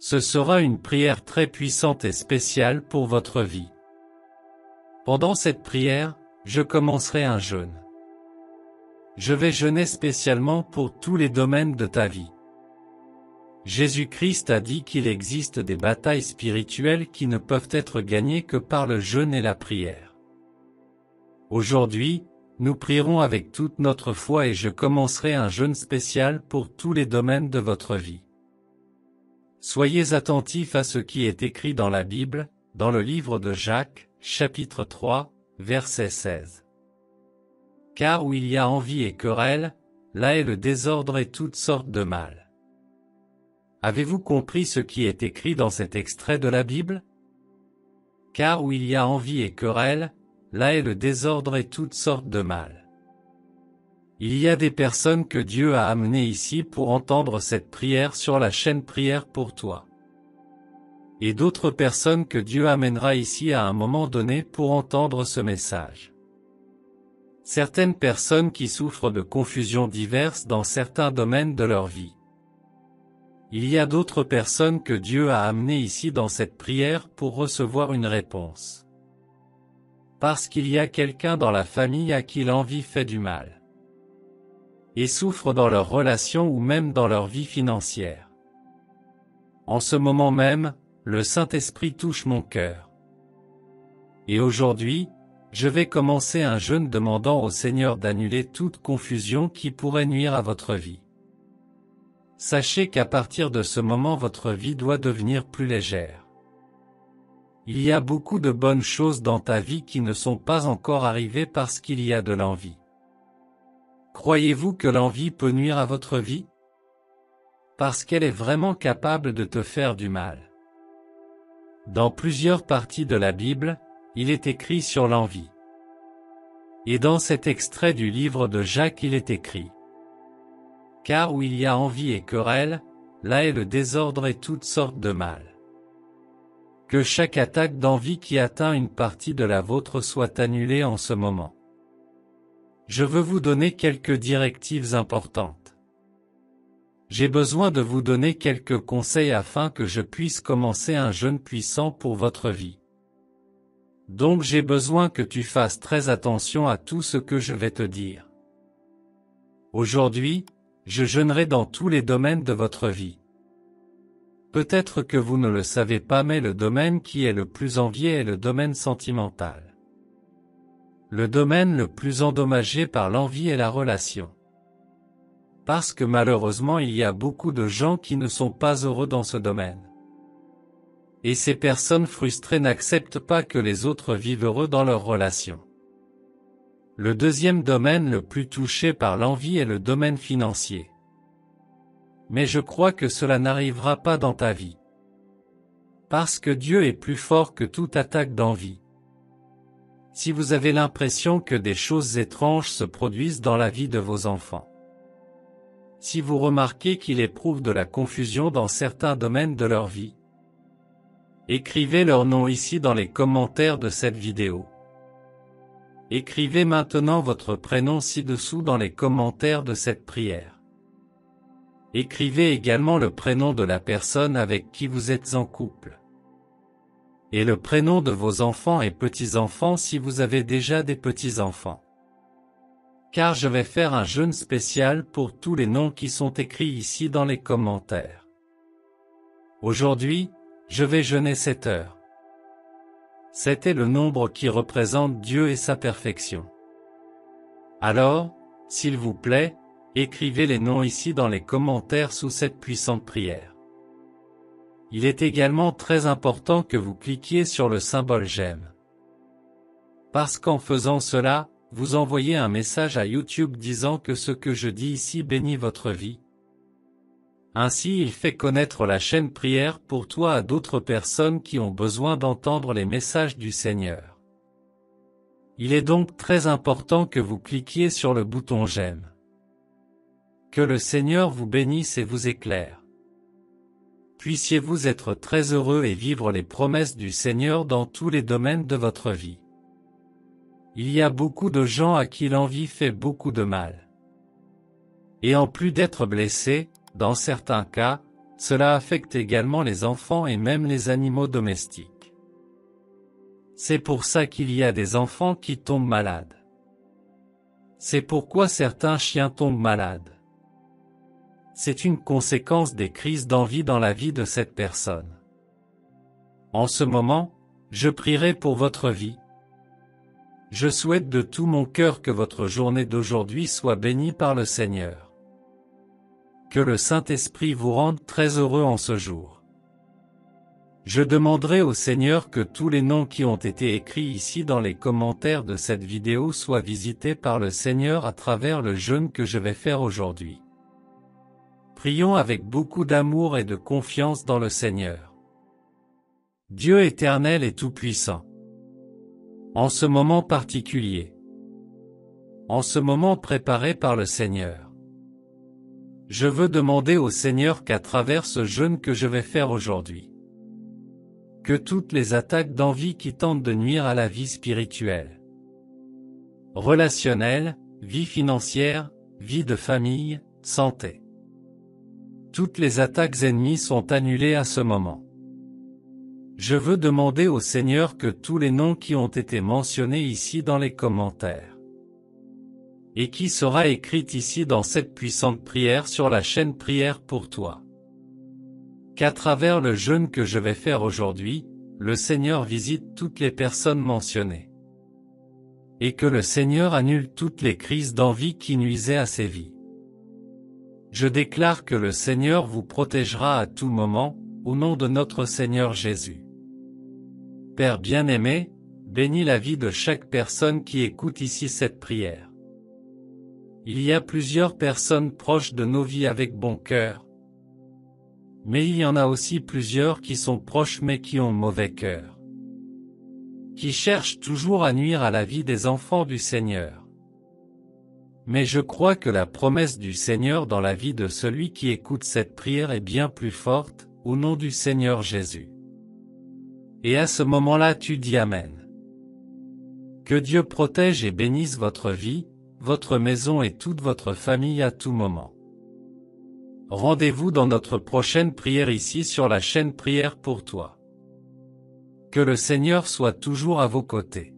Ce sera une prière très puissante et spéciale pour votre vie. Pendant cette prière, je commencerai un jeûne. Je vais jeûner spécialement pour tous les domaines de ta vie. Jésus-Christ a dit qu'il existe des batailles spirituelles qui ne peuvent être gagnées que par le jeûne et la prière. Aujourd'hui, nous prierons avec toute notre foi et je commencerai un jeûne spécial pour tous les domaines de votre vie. Soyez attentifs à ce qui est écrit dans la Bible, dans le livre de Jacques, chapitre 3, verset 16. Car où il y a envie et querelle, là est le désordre et toutes sortes de mal. Avez-vous compris ce qui est écrit dans cet extrait de la Bible? Car où il y a envie et querelle, là est le désordre et toutes sortes de mal. Il y a des personnes que Dieu a amenées ici pour entendre cette prière sur la chaîne Prière pour toi. Et d'autres personnes que Dieu amènera ici à un moment donné pour entendre ce message. Certaines personnes qui souffrent de confusions diverses dans certains domaines de leur vie. Il y a d'autres personnes que Dieu a amenées ici dans cette prière pour recevoir une réponse. Parce qu'il y a quelqu'un dans la famille à qui l'envie fait du mal. Et souffrent dans leurs relations ou même dans leur vie financière. En ce moment même, le Saint-Esprit touche mon cœur. Et aujourd'hui, je vais commencer un jeûne demandant au Seigneur d'annuler toute confusion qui pourrait nuire à votre vie. Sachez qu'à partir de ce moment votre vie doit devenir plus légère. Il y a beaucoup de bonnes choses dans ta vie qui ne sont pas encore arrivées parce qu'il y a de l'envie. Croyez-vous que l'envie peut nuire à votre vie? Parce qu'elle est vraiment capable de te faire du mal. Dans plusieurs parties de la Bible, il est écrit sur l'envie. Et dans cet extrait du livre de Jacques il est écrit. Car où il y a envie et querelle, là est le désordre et toutes sortes de mal. Que chaque attaque d'envie qui atteint une partie de la vôtre soit annulée en ce moment. Je veux vous donner quelques directives importantes. J'ai besoin de vous donner quelques conseils afin que je puisse commencer un jeûne puissant pour votre vie. Donc j'ai besoin que tu fasses très attention à tout ce que je vais te dire. Aujourd'hui, je jeûnerai dans tous les domaines de votre vie. Peut-être que vous ne le savez pas mais le domaine qui est le plus envié est le domaine sentimental. Le domaine le plus endommagé par l'envie est la relation. Parce que malheureusement il y a beaucoup de gens qui ne sont pas heureux dans ce domaine. Et ces personnes frustrées n'acceptent pas que les autres vivent heureux dans leur relation. Le deuxième domaine le plus touché par l'envie est le domaine financier. Mais je crois que cela n'arrivera pas dans ta vie. Parce que Dieu est plus fort que toute attaque d'envie. Si vous avez l'impression que des choses étranges se produisent dans la vie de vos enfants. Si vous remarquez qu'ils éprouvent de la confusion dans certains domaines de leur vie. Écrivez leur nom ici dans les commentaires de cette vidéo. Écrivez maintenant votre prénom ci-dessous dans les commentaires de cette prière. Écrivez également le prénom de la personne avec qui vous êtes en couple. Et le prénom de vos enfants et petits-enfants si vous avez déjà des petits-enfants. Car je vais faire un jeûne spécial pour tous les noms qui sont écrits ici dans les commentaires. Aujourd'hui, je vais jeûner 7 heures. 7 est le nombre qui représente Dieu et sa perfection. Alors, s'il vous plaît, écrivez les noms ici dans les commentaires sous cette puissante prière. Il est également très important que vous cliquiez sur le symbole j'aime. Parce qu'en faisant cela, vous envoyez un message à YouTube disant que ce que je dis ici bénit votre vie. Ainsi il fait connaître la chaîne Prière pour toi à d'autres personnes qui ont besoin d'entendre les messages du Seigneur. Il est donc très important que vous cliquiez sur le bouton j'aime. Que le Seigneur vous bénisse et vous éclaire. Puissiez-vous être très heureux et vivre les promesses du Seigneur dans tous les domaines de votre vie. Il y a beaucoup de gens à qui l'envie fait beaucoup de mal. Et en plus d'être blessés, dans certains cas, cela affecte également les enfants et même les animaux domestiques. C'est pour ça qu'il y a des enfants qui tombent malades. C'est pourquoi certains chiens tombent malades. C'est une conséquence des crises d'envie dans la vie de cette personne. En ce moment, je prierai pour votre vie. Je souhaite de tout mon cœur que votre journée d'aujourd'hui soit bénie par le Seigneur. Que le Saint-Esprit vous rende très heureux en ce jour. Je demanderai au Seigneur que tous les noms qui ont été écrits ici dans les commentaires de cette vidéo soient visités par le Seigneur à travers le jeûne que je vais faire aujourd'hui. Prions avec beaucoup d'amour et de confiance dans le Seigneur. Dieu éternel et tout-puissant. En ce moment particulier, en ce moment préparé par le Seigneur, je veux demander au Seigneur qu'à travers ce jeûne que je vais faire aujourd'hui, que toutes les attaques d'envie qui tentent de nuire à la vie spirituelle, relationnelle, vie financière, vie de famille, santé, toutes les attaques ennemies sont annulées à ce moment. Je veux demander au Seigneur que tous les noms qui ont été mentionnés ici dans les commentaires, et qui sera écrite ici dans cette puissante prière sur la chaîne Prière pour toi, qu'à travers le jeûne que je vais faire aujourd'hui, le Seigneur visite toutes les personnes mentionnées, et que le Seigneur annule toutes les crises d'envie qui nuisaient à ces vies. Je déclare que le Seigneur vous protégera à tout moment, au nom de notre Seigneur Jésus. Père bien-aimé, bénis la vie de chaque personne qui écoute ici cette prière. Il y a plusieurs personnes proches de nos vies avec bon cœur, mais il y en a aussi plusieurs qui sont proches mais qui ont mauvais cœur, qui cherchent toujours à nuire à la vie des enfants du Seigneur. Mais je crois que la promesse du Seigneur dans la vie de celui qui écoute cette prière est bien plus forte, au nom du Seigneur Jésus. Et à ce moment-là tu dis Amen. Que Dieu protège et bénisse votre vie, votre maison et toute votre famille à tout moment. Rendez-vous dans notre prochaine prière ici sur la chaîne Prière pour toi. Que le Seigneur soit toujours à vos côtés.